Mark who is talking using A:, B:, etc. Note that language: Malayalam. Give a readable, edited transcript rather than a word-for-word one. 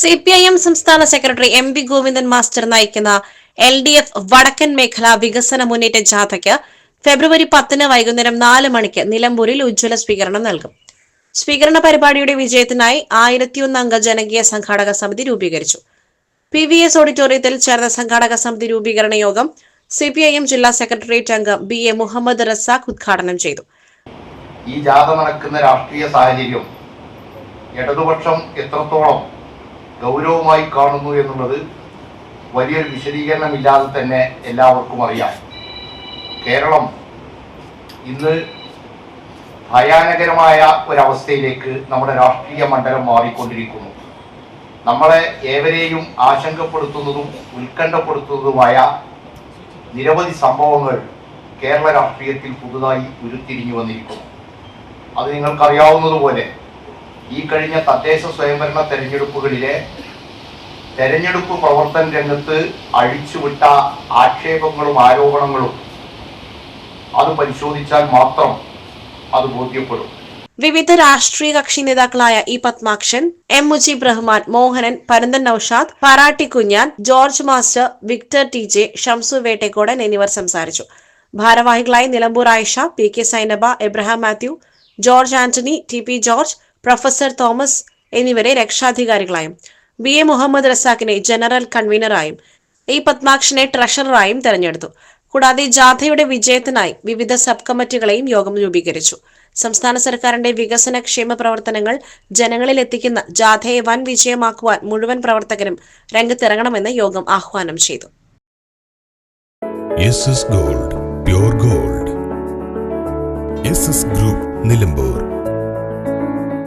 A: CPIM സംസ്ഥാന സെക്രട്ടറി MV ഗോവിന്ദൻ മാസ്റ്റർ നയിക്കുന്ന LDF വടക്കൻ മേഖല വികസന മുന്നേറ്റ ജാഥയ്ക്ക് ഫെബ്രുവരി 10 വൈകുന്നേരം 4 മണിക്ക് നിലമ്പൂരിൽ ഉജ്ജ്വല സ്വീകരണം നൽകും. സ്വീകരണ പരിപാടിയുടെ വിജയത്തിനായി 1001 അംഗ ജനകീയ സംഘാടക സമിതി രൂപീകരിച്ചു. PVS ഓഡിറ്റോറിയത്തിൽ ചേർന്ന സംഘാടക സമിതി രൂപീകരണ യോഗം CPIM ജില്ലാ സെക്രട്ടേറിയറ്റ് അംഗം BA മുഹമ്മദ് റസാഖ് ഉദ്ഘാടനം ചെയ്തു.
B: ഈ ജാഥ നടക്കുന്ന രാഷ്ട്രീയ സാഹചര്യം ഇടതുപക്ഷം എത്രത്തോളം ഗൗരവമായി കാണുന്നു എന്നുള്ളത് വലിയൊരു വിശദീകരണമില്ലാതെ തന്നെ എല്ലാവർക്കും അറിയാം. കേരളം ഇന്ന് ഭയാനകരമായ ഒരവസ്ഥയിലേക്ക് നമ്മുടെ രാഷ്ട്രീയ മണ്ഡലം മാറിക്കൊണ്ടിരിക്കുന്നു. നമ്മളെ ഏവരെയും ആശങ്കപ്പെടുത്തുന്നതും ഉത്കണ്ഠപ്പെടുത്തുന്നതുമായ നിരവധി സംഭവങ്ങൾ കേരള രാഷ്ട്രീയത്തിൽ പുതുതായി ഉരുത്തിരിഞ്ഞു വന്നിരിക്കുന്നു. അത് നിങ്ങൾക്കറിയാവുന്നതുപോലെ ഈ കഴിഞ്ഞ തദ്ദേശ സ്വയംഭരണ തെരഞ്ഞെടുപ്പുകളിലെ തെരഞ്ഞെടുപ്പ് പ്രവർത്തന രംഗത്ത് അഴിച്ചുവിട്ട ആക്ഷേപങ്ങളും ആരോപണങ്ങളും അത് പരിശോധിച്ചാൽ മാത്രം അത് ബോധ്യപ്പെടും.
A: വിവിധ രാഷ്ട്രീയ കക്ഷി നേതാക്കളായ E Padmakshan, M Mujeeb Rahman, Mohanan, Paranthan Naushad, Paratti Kunhan, George master, Victor TJ, Shamsu Vettekodan എന്നിവർ സംസാരിച്ചു. ഭാരവാഹികളായി Nilambur Ayisha, PK Sainaba, Abraham Mathew, George Antony, TP George, professor Thomas എന്നിവരെ രക്ഷാധികാരികളായും, BA മുഹമ്മദ് റസാഖിനെ ജനറൽ കൺവീനറായും ഇ പത്മാക്ഷനെ ട്രഷററായും തെരഞ്ഞെടുത്തു. കൂടാതെ ജാഥയുടെ വിജയത്തിനായി വിവിധ സബ് കമ്മിറ്റികളെയും യോഗം രൂപീകരിച്ചു. സംസ്ഥാന സർക്കാരിന്റെ വികസന ക്ഷേമ പ്രവർത്തനങ്ങൾ ജനങ്ങളിൽ എത്തിക്കുന്ന ജാഥയെ വൻ വിജയമാക്കുവാൻ മുഴുവൻ പ്രവർത്തകരും രംഗത്തിറങ്ങണമെന്ന് യോഗം ആഹ്വാനം ചെയ്തു.
C: SS Gold, Pure Gold. SS Group, Nilambur.